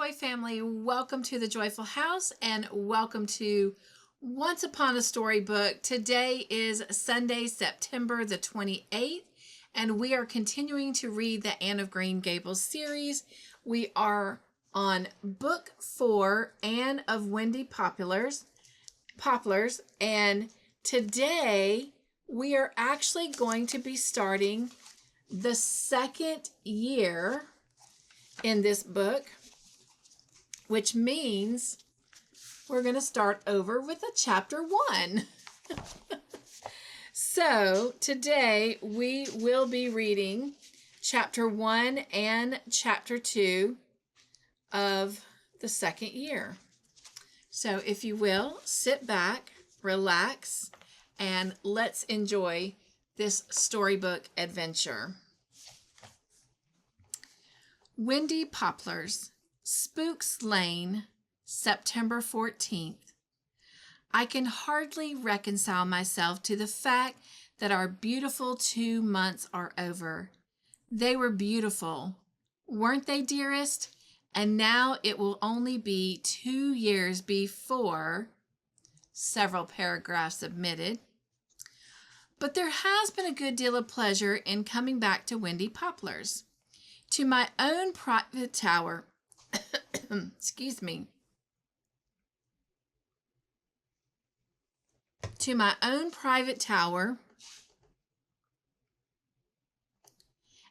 Joy family, welcome to the Joyful House and welcome to Once Upon a Storybook. Today is Sunday, September the 28th, and we are continuing to read the Anne of Green Gables series. We are on Book 4, Anne of Windy Poplars, and today we are actually going to be starting the second year in this book, which means we're going to start over with a chapter 1. So today we will be reading chapter 1 and chapter 2 of the second year. So if you will, sit back, relax, and let's enjoy this storybook adventure. Windy Poplars, Spooks Lane, September 14th. I can hardly reconcile myself to the fact that our beautiful 2 months are over. They were beautiful, weren't they, dearest? And now it will only be 2 years before, several paragraphs omitted. But there has been a good deal of pleasure in coming back to Windy Poplars. To my own private tower, excuse me, to my own private tower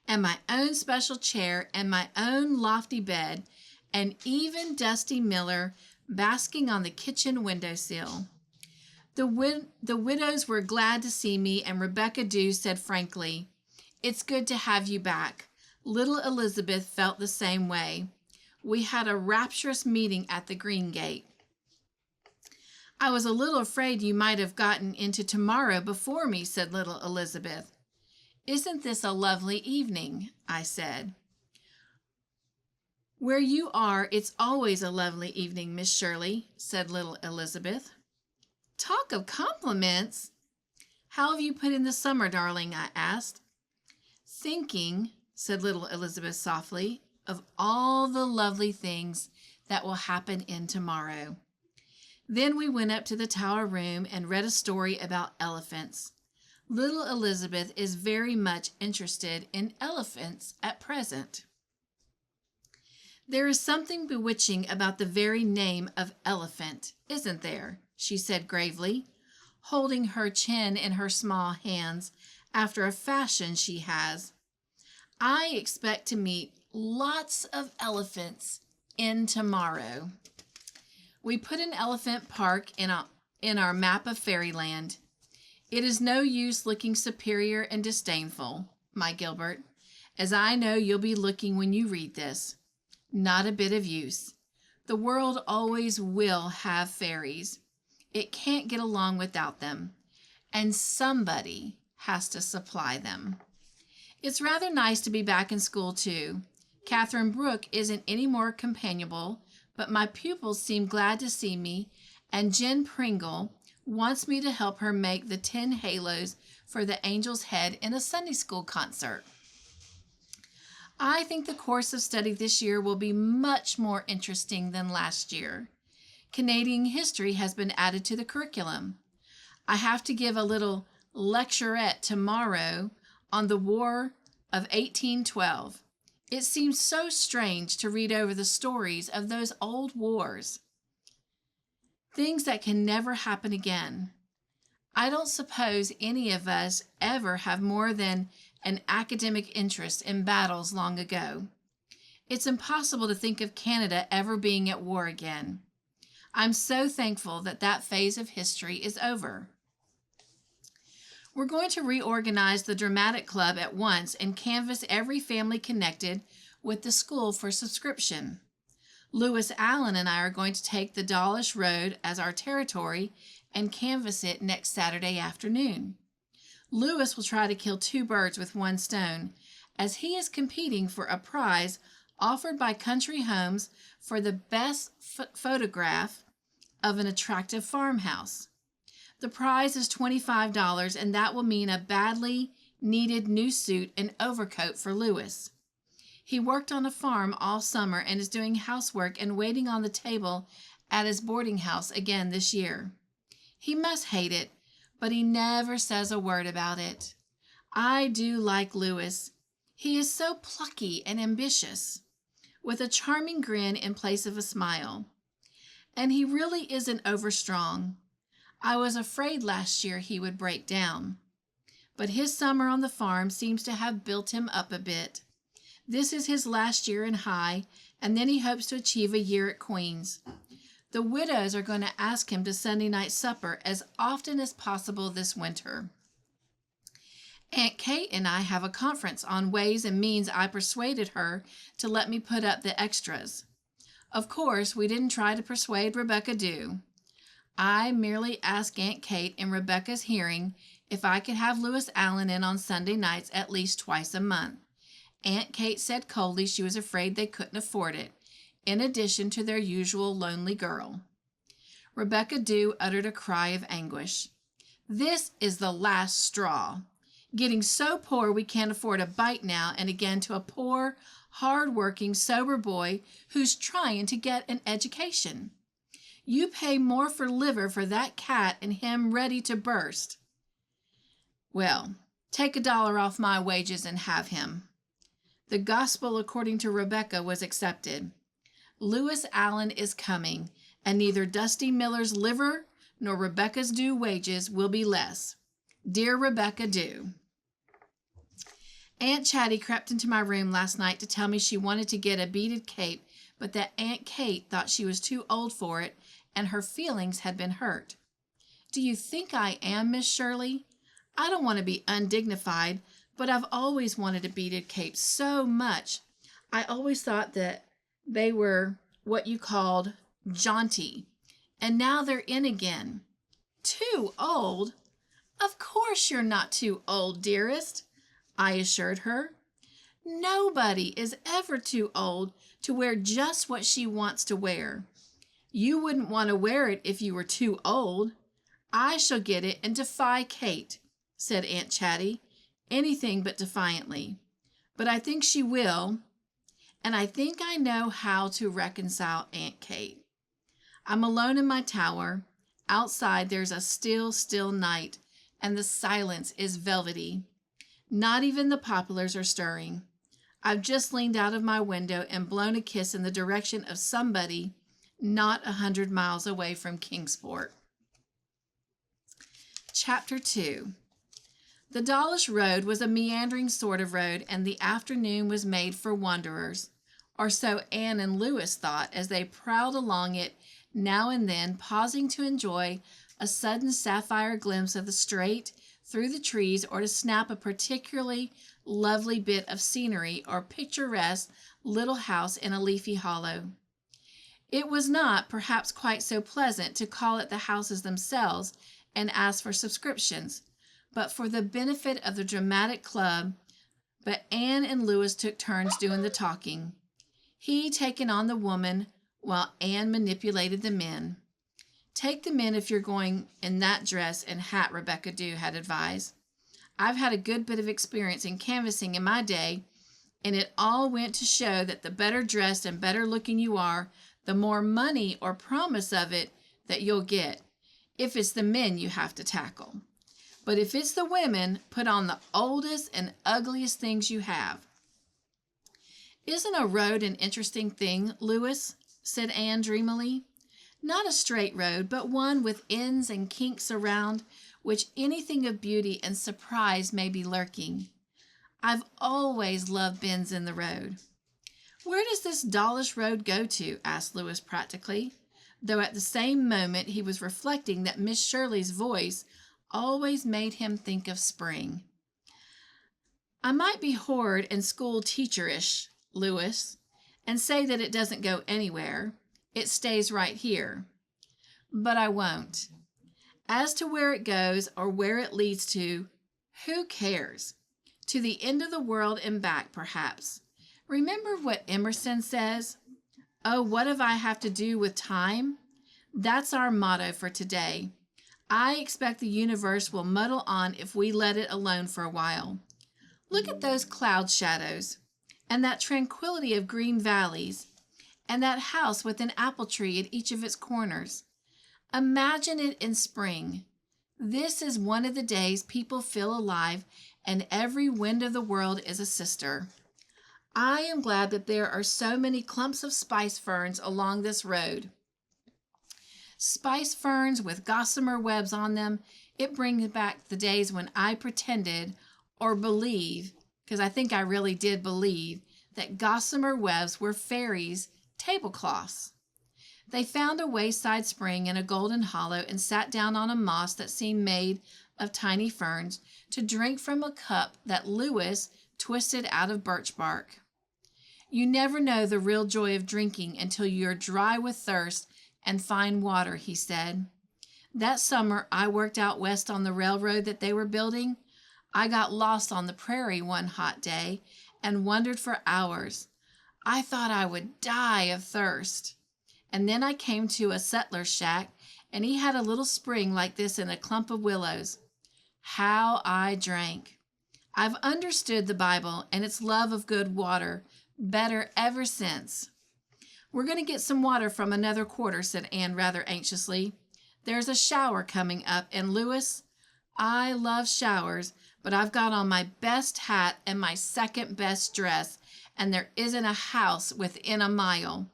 and my own special chair and my own lofty bed, and even Dusty Miller basking on the kitchen windowsill. The widows were glad to see me, and Rebecca Dew said frankly, "It's good to have you back." Little Elizabeth felt the same way. We had a rapturous meeting at the Green Gate. "I was a little afraid you might have gotten into tomorrow before me," said little Elizabeth. "Isn't this a lovely evening?" I said. "Where you are, it's always a lovely evening, Miss Shirley," said little Elizabeth. "Talk of compliments! How have you put in the summer, darling?" I asked. "Thinking," said little Elizabeth softly, "of all the lovely things that will happen in tomorrow." Then we went up to the tower room and read a story about elephants. Little Elizabeth is very much interested in elephants at present. "There is something bewitching about the very name of elephant, isn't there?" she said gravely, holding her chin in her small hands after a fashion she has. "I expect to meet lots of elephants in tomorrow." We put an elephant park in our map of fairyland. It is no use looking superior and disdainful, my Gilbert, as I know you'll be looking when you read this. Not a bit of use. The world always will have fairies. It can't get along without them, and somebody has to supply them. It's rather nice to be back in school, too. Catherine Brooke isn't any more companionable, but my pupils seem glad to see me, and Jen Pringle wants me to help her make the 10 halos for the angel's head in a Sunday school concert. I think the course of study this year will be much more interesting than last year. Canadian history has been added to the curriculum. I have to give a little lecturette tomorrow on the War of 1812. It seems so strange to read over the stories of those old wars. Things that can never happen again. I don't suppose any of us ever have more than an academic interest in battles long ago. It's impossible to think of Canada ever being at war again. I'm so thankful that that phase of history is over. We're going to reorganize the dramatic club at once and canvass every family connected with the school for subscription. Lewis Allen and I are going to take the Dawlish Road as our territory and canvass it next Saturday afternoon. Lewis will try to kill 2 birds with 1 stone, as he is competing for a prize offered by Country Homes for the best photograph of an attractive farmhouse. The prize is $25, and that will mean a badly needed new suit and overcoat for Lewis. He worked on a farm all summer and is doing housework and waiting on the table at his boarding house again this year. He must hate it, but he never says a word about it. I do like Louis. He is so plucky and ambitious, with a charming grin in place of a smile. And he really isn't overstrong. I was afraid last year he would break down. But his summer on the farm seems to have built him up a bit. This is his last year in High, and then he hopes to achieve a year at Queen's. The widows are going to ask him to Sunday night supper as often as possible this winter. Aunt Kate and I have a conference on ways and means. I persuaded her to let me put up the extras. Of course, we didn't try to persuade Rebecca Dew. I merely asked Aunt Kate in Rebecca's hearing if I could have Louis Allen in on Sunday nights at least twice a month. Aunt Kate said coldly she was afraid they couldn't afford it, in addition to their usual lonely girl. Rebecca Dew uttered a cry of anguish. This is the last straw. Getting so poor we can't afford a bite now and again to a poor, hard-working, sober boy who's trying to get an education. You pay more for liver for that cat and him ready to burst. Well, take $1 off my wages and have him. The gospel according to Rebecca was accepted. Louis Allen is coming, and neither Dusty Miller's liver nor Rebecca's Dew wages will be less. Dear Rebecca Dew. Aunt Chatty crept into my room last night to tell me she wanted to get a beaded cape, but that Aunt Kate thought she was too old for it, and her feelings had been hurt. Do you think I am, Miss Shirley? I don't want to be undignified, but I've always wanted a beaded cape so much. I always thought that they were what you called jaunty, and now they're in again. Too old? Of course you're not too old, dearest, I assured her. Nobody is ever too old to wear just what she wants to wear. You wouldn't want to wear it if you were too old. I shall get it and defy Kate, said Aunt Chatty, anything but defiantly. But I think she will, and I think I know how to reconcile Aunt Kate. I'm alone in my tower. Outside there's a still, still night, and the silence is velvety. Not even the poplars are stirring. I've just leaned out of my window and blown a kiss in the direction of somebody not 100 miles away from Kingsport. Chapter 2. The Dawlish Road was a meandering sort of road, and the afternoon was made for wanderers, or so Anne and Louis thought as they prowled along it, now and then pausing to enjoy a sudden sapphire glimpse of the strait through the trees, or to snap a particularly lovely bit of scenery or picturesque little house in a leafy hollow. It was not, perhaps, quite so pleasant to call at the houses themselves and ask for subscriptions, but for the benefit of the dramatic club. But Anne and Louis took turns doing the talking, he taking on the woman while Anne manipulated the men. Take the men if you're going in that dress and hat, Rebecca Dew had advised. I've had a good bit of experience in canvassing in my day, and it all went to show that the better dressed and better looking you are, the more money or promise of it that you'll get, if it's the men you have to tackle. But if it's the women, put on the oldest and ugliest things you have. Isn't a road an interesting thing, Louis? Said Anne dreamily. Not a straight road, but one with ends and kinks around which anything of beauty and surprise may be lurking. I've always loved bends in the road. Where does this Dawlish Road go to? Asked Louis practically, though at the same moment he was reflecting that Miss Shirley's voice always made him think of spring. I might be horrid and school teacherish, Louis, and say that it doesn't go anywhere. It stays right here. But I won't. As to where it goes or where it leads to, who cares? To the end of the world and back, perhaps. Remember what Emerson says? Oh, what have I have to do with time? That's our motto for today. I expect the universe will muddle on if we let it alone for a while. Look at those cloud shadows. and that tranquility of green valleys, and that house with an apple tree at each of its corners. Imagine it in spring. This is one of the days people feel alive, and every wind of the world is a sister. I am glad that there are so many clumps of spice ferns along this road. Spice ferns with gossamer webs on them. It brings back the days when I pretended or believe, because I think I really did believe, that gossamer webs were fairies' tablecloths. They found a wayside spring in a golden hollow and sat down on a moss that seemed made of tiny ferns to drink from a cup that Lewis twisted out of birch bark. You never know the real joy of drinking until you're dry with thirst and find water, he said. That summer I worked out west on the railroad that they were building. I got lost on the prairie one hot day and wandered for hours. I thought I would die of thirst. And then I came to a settler's shack, and he had a little spring like this in a clump of willows. How I drank! I've understood the Bible and its love of good water better ever since. We're going to get some water from another quarter, said Anne rather anxiously. There's a shower coming up, and Lewis, I love showers, but I've got on my best hat and my second best dress, and there isn't a house within a mile.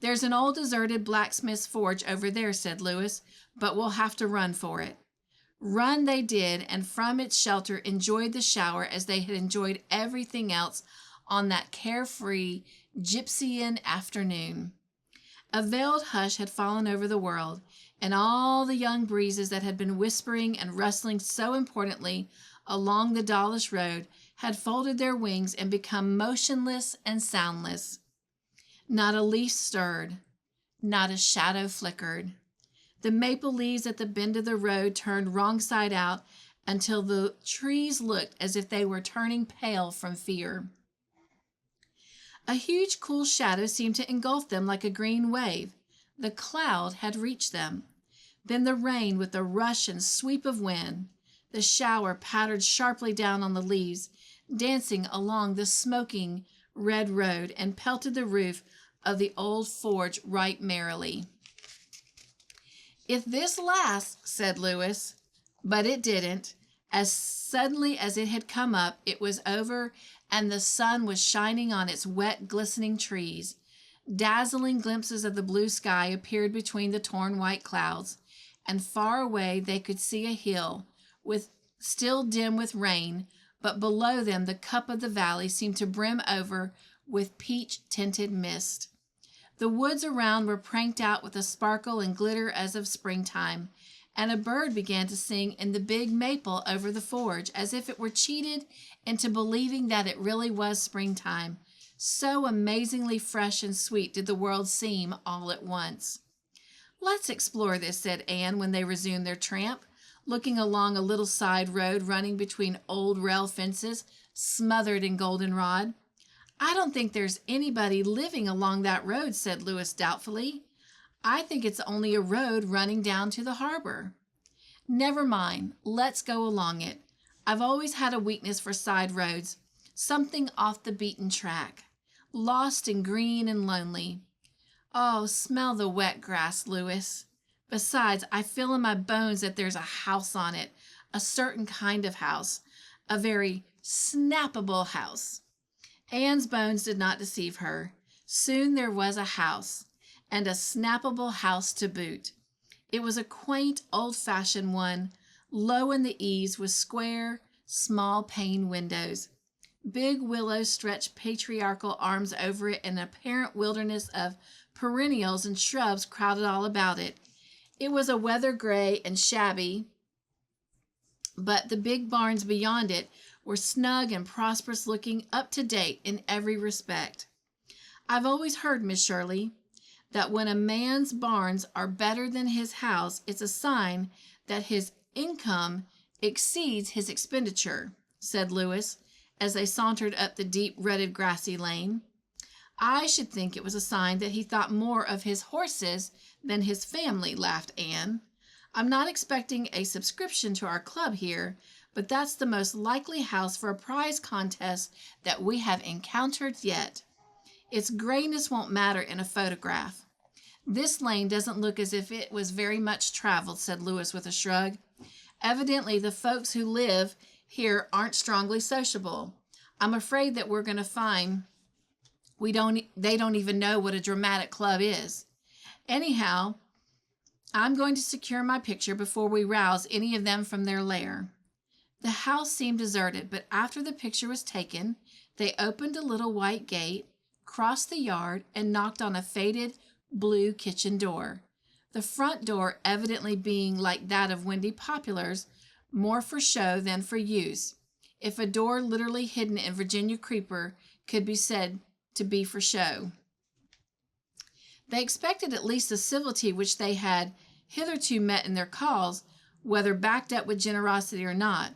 There's an old deserted blacksmith's forge over there, said Lewis, but we'll have to run for it. Run they did, and from its shelter enjoyed the shower as they had enjoyed everything else on that carefree gypsyan afternoon. A veiled hush had fallen over the world, and all the young breezes that had been whispering and rustling so importantly along the Dawlish road had folded their wings and become motionless and soundless. Not a leaf stirred, not a shadow flickered. The maple leaves at the bend of the road turned wrong side out until the trees looked as if they were turning pale from fear. A huge cool shadow seemed to engulf them like a green wave. The cloud had reached them. Then the rain with a rush and sweep of wind. The shower pattered sharply down on the leaves, dancing along the smoking red road, and pelted the roof of the old forge right merrily. If this lasts, said Lewis. But it didn't. As suddenly as it had come up, it was over, and the sun was shining on its wet, glistening trees. Dazzling glimpses of the blue sky appeared between the torn white clouds, and far away they could see a hill, still dim with rain, but below them the cup of the valley seemed to brim over with peach-tinted mist. The woods around were pranked out with a sparkle and glitter as of springtime, and a bird began to sing in the big maple over the forge, as if it were cheated into believing that it really was springtime. So amazingly fresh and sweet did the world seem all at once. Let's explore this, said Anne when they resumed their tramp, looking along a little side road running between old rail fences smothered in goldenrod. I don't think there's anybody living along that road, said Lewis doubtfully. I think it's only a road running down to the harbor. Never mind, let's go along it. I've always had a weakness for side roads, something off the beaten track, lost and green and lonely. Oh, smell the wet grass, Lewis. Besides, I feel in my bones that there's a house on it, a certain kind of house, a very snappable house. Anne's bones did not deceive her. Soon there was a house, and a snappable house to boot. It was a quaint, old-fashioned one, low in the eaves with square, small-pane windows. Big willows stretched patriarchal arms over it, and an apparent wilderness of perennials and shrubs crowded all about it. It was a weather gray and shabby, but the big barns beyond it were snug and prosperous looking, up to date in every respect. I've always heard, Miss Shirley, that when a man's barns are better than his house, it's a sign that his income exceeds his expenditure, said Lewis, as they sauntered up the deep, rutted, grassy lane. I should think it was a sign that he thought more of his horses than his family, laughed Anne. I'm not expecting a subscription to our club here, but that's the most likely house for a prize contest that we have encountered yet. Its grayness won't matter in a photograph. This lane doesn't look as if it was very much traveled, said Louis with a shrug. Evidently, the folks who live here aren't strongly sociable. I'm afraid that we're going to find they don't even know what a dramatic club is. Anyhow, I'm going to secure my picture before we rouse any of them from their lair. The house seemed deserted, but after the picture was taken, they opened a little white gate, crossed the yard, and knocked on a faded blue kitchen door. The front door evidently being like that of Windy Poplars, more for show than for use, if a door literally hidden in Virginia creeper could be said to be for show. They expected at least the civility which they had hitherto met in their calls, whether backed up with generosity or not.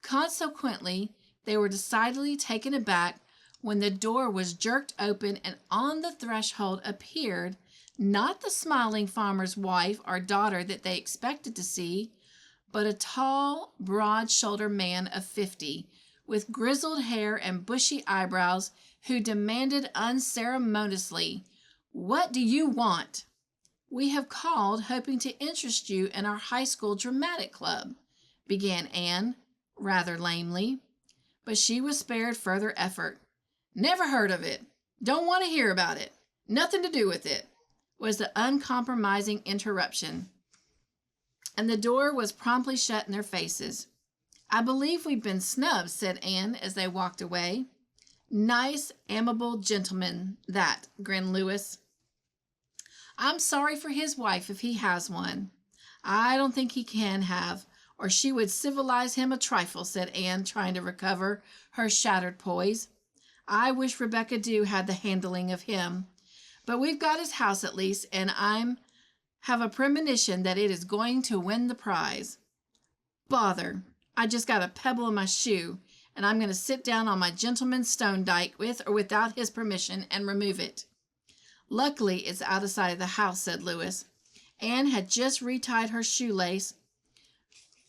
Consequently, they were decidedly taken aback when the door was jerked open and on the threshold appeared not the smiling farmer's wife or daughter that they expected to see, but a tall, broad-shouldered man of 50, with grizzled hair and bushy eyebrows, who demanded unceremoniously, "What do you want?" "We have called hoping to interest you in our high school dramatic club," began Anne, rather lamely. But she was spared further effort. "Never heard of it. Don't want to hear about it. Nothing to do with it," was the uncompromising interruption. And the door was promptly shut in their faces. "I believe we've been snubbed," said Anne as they walked away. "Nice, amiable gentleman, that," grinned Louis. "I'm sorry for his wife if he has one." "I don't think he can have, or she would civilize him a trifle," said Anne, trying to recover her shattered poise. "I wish Rebecca Dew had the handling of him. But we've got his house at least, and I have a premonition that it is going to win the prize. Bother! I just got a pebble in my shoe, and I'm going to sit down on my gentleman's stone dyke with or without his permission and remove it." "Luckily, it's out of sight of the house," said Louis. Anne had just retied her shoelace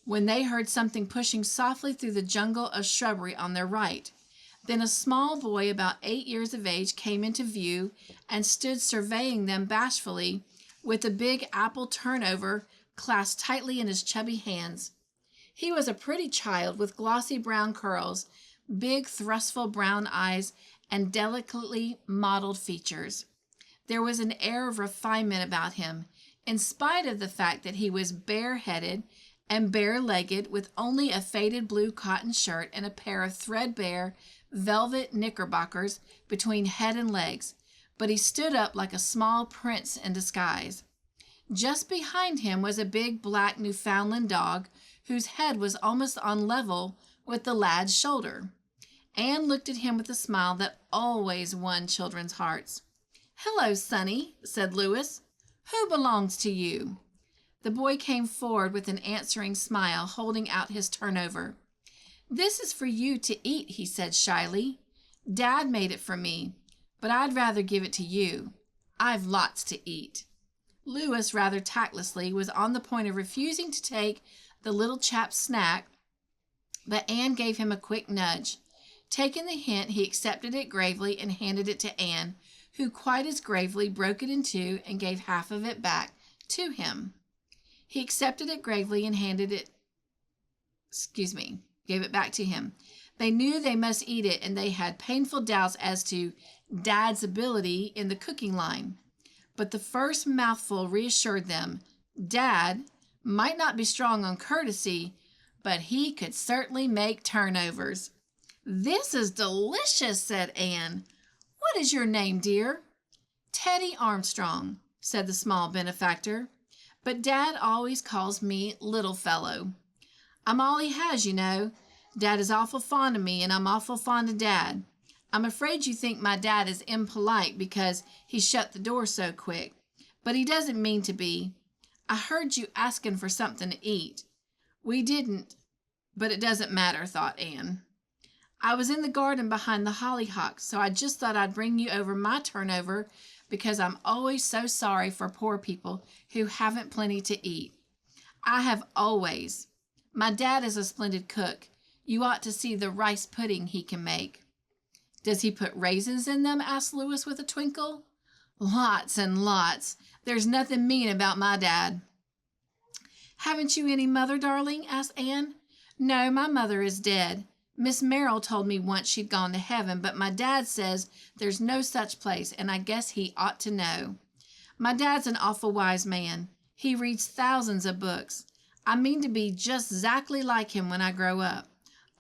when they heard something pushing softly through the jungle of shrubbery on their right. Then a small boy about 8 years of age came into view and stood surveying them bashfully with a big apple turnover clasped tightly in his chubby hands. He was a pretty child with glossy brown curls, big thrustful brown eyes, and delicately modeled features. There was an air of refinement about him, in spite of the fact that he was bareheaded and bare-legged, with only a faded blue cotton shirt and a pair of threadbare velvet knickerbockers between head and legs, but he stood up like a small prince in disguise. Just behind him was a big black Newfoundland dog, whose head was almost on level with the lad's shoulder. Anne looked at him with a smile that always won children's hearts. "Hello, Sonny," said Louis. "Who belongs to you?" The boy came forward with an answering smile, holding out his turnover. "This is for you to eat," he said shyly. "Dad made it for me, but I'd rather give it to you. I've lots to eat." Louis, rather tactlessly, was on the point of refusing to take the little chap's snack, but Anne gave him a quick nudge. Taking the hint, he accepted it gravely and handed it to Anne, who quite as gravely broke it in two and gave half of it back to him. He accepted it gravely and gave it back to him. They knew they must eat it, and they had painful doubts as to Dad's ability in the cooking line. But the first mouthful reassured them. Dad might not be strong on courtesy, but he could certainly make turnovers. "This is delicious," said Anne. "What is your name, dear?" "Teddy Armstrong," said the small benefactor. "But Dad always calls me Little Fellow. I'm all he has, you know. Dad is awful fond of me, and I'm awful fond of Dad. I'm afraid you think my dad is impolite because he shut the door so quick, but he doesn't mean to be. I heard you asking for something to eat." "We didn't, but it doesn't matter," thought Anne. "I was in the garden behind the hollyhocks, so I just thought I'd bring you over my turnover because I'm always so sorry for poor people who haven't plenty to eat. I have always. My dad is a splendid cook, You ought to see the rice pudding he can make." "Does he put raisins in them?" asked Louis with a twinkle. "Lots and lots. There's nothing mean about my dad." "Haven't you any mother, darling?" asked Anne. "No, my mother is dead. Miss Merrill told me once she'd gone to heaven, but my dad says there's no such place, and I guess he ought to know. My dad's an awful wise man. He reads thousands of books. I mean to be just 'zactly like him when I grow up.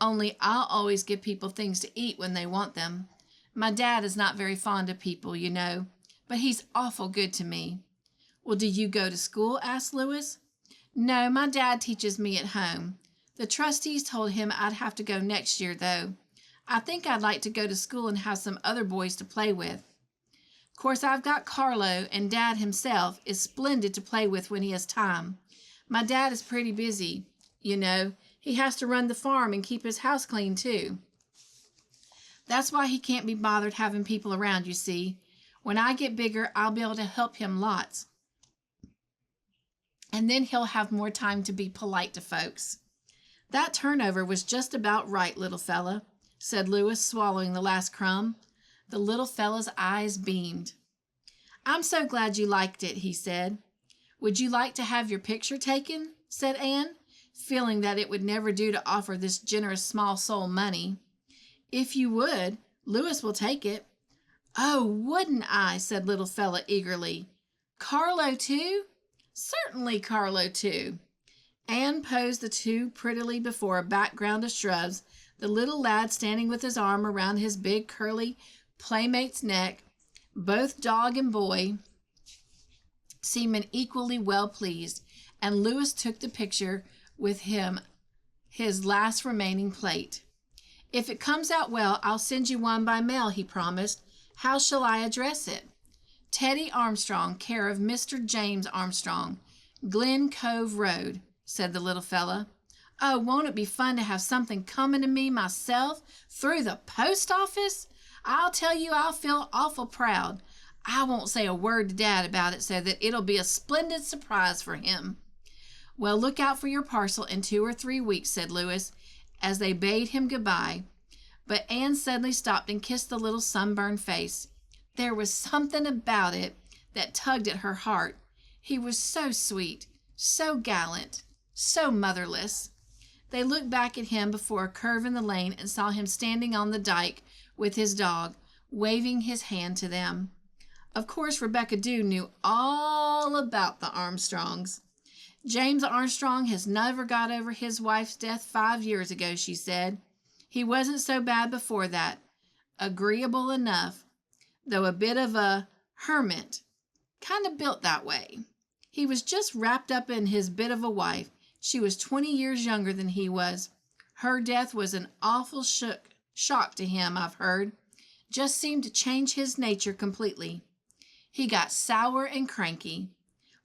Only I'll always give people things to eat when they want them. My dad is not very fond of people, you know, but he's awful good to me." "Well, do you go to school?" asked Louis. "No, my dad teaches me at home. The trustees told him I'd have to go next year, though. I think I'd like to go to school and have some other boys to play with. Of course, I've got Carlo, and Dad himself is splendid to play with when he has time. My dad is pretty busy. You know, he has to run the farm and keep his house clean, too. That's why he can't be bothered having people around, you see. When I get bigger, I'll be able to help him lots. And then he'll have more time to be polite to folks." "That turnover was just about right, little fella," said Louis, swallowing the last crumb. The little fella's eyes beamed. "I'm so glad you liked it," he said. "Would you like to have your picture taken?" said Anne, feeling that it would never do to offer this generous small soul money. "If you would, Louis will take it." "Oh, wouldn't I?" said little fella eagerly. "Carlo, too?" "Certainly, Carlo, too." Anne posed the two prettily before a background of shrubs, the little lad standing with his arm around his big curly playmate's neck, both dog and boy seeming equally well pleased, and Louis took the picture with him, his last remaining plate. "If it comes out well, I'll send you one by mail," he promised. "How shall I address it?" "Teddy Armstrong, care of Mr. James Armstrong, Glen Cove Road," said the little fella. "Oh, won't it be fun to have something coming to me myself through the post office? I'll tell you, I'll feel awful proud. I won't say a word to Dad about it so that it'll be a splendid surprise for him." "Well, look out for your parcel in 2 or 3 weeks," said Louis, as they bade him goodbye. But Anne suddenly stopped and kissed the little sunburned face. There was something about it that tugged at her heart. He was so sweet, so gallant, so motherless. They looked back at him before a curve in the lane and saw him standing on the dike with his dog, waving his hand to them. Of course, Rebecca Dew knew all about the Armstrongs. "James Armstrong has never got over his wife's death 5 years ago," she said. "He wasn't so bad before that. Agreeable enough, though a bit of a hermit. Kind of built that way. He was just wrapped up in his bit of a wife. She was 20 years younger than he was. Her death was an awful shock to him, I've heard. Just seemed to change his nature completely. He got sour and cranky.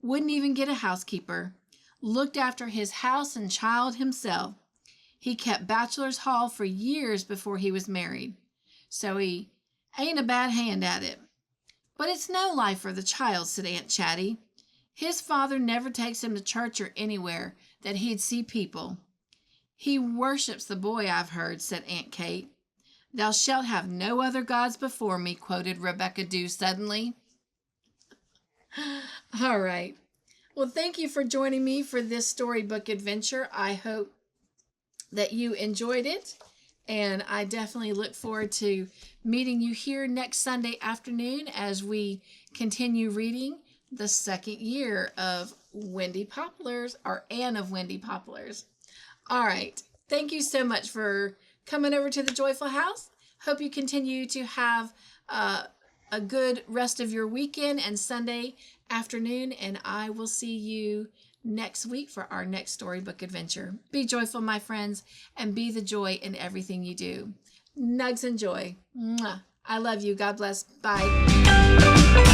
Wouldn't even get a housekeeper. Looked after his house and child himself. He kept bachelor's hall for years before he was married. So he ain't a bad hand at it. But it's no life for the child," said Aunt Chatty. "His father never takes him to church or anywhere that he'd see people." "He worships the boy, I've heard," said Aunt Kate. "Thou shalt have no other gods before me," quoted Rebecca Dew suddenly. All right. Well, thank you for joining me for this storybook adventure. I hope that you enjoyed it, and I definitely look forward to meeting you here next Sunday afternoon as we continue reading the second year of Windy Poplars, or Anne of Windy Poplars. All right. Thank you so much for coming over to the Joyful House. Hope you continue to have a good rest of your weekend and Sunday afternoon, and I will see you next week for our next storybook adventure. Be joyful, my friends, and be the joy in everything you do. Nugs and joy. Mwah. I love you. God bless. Bye.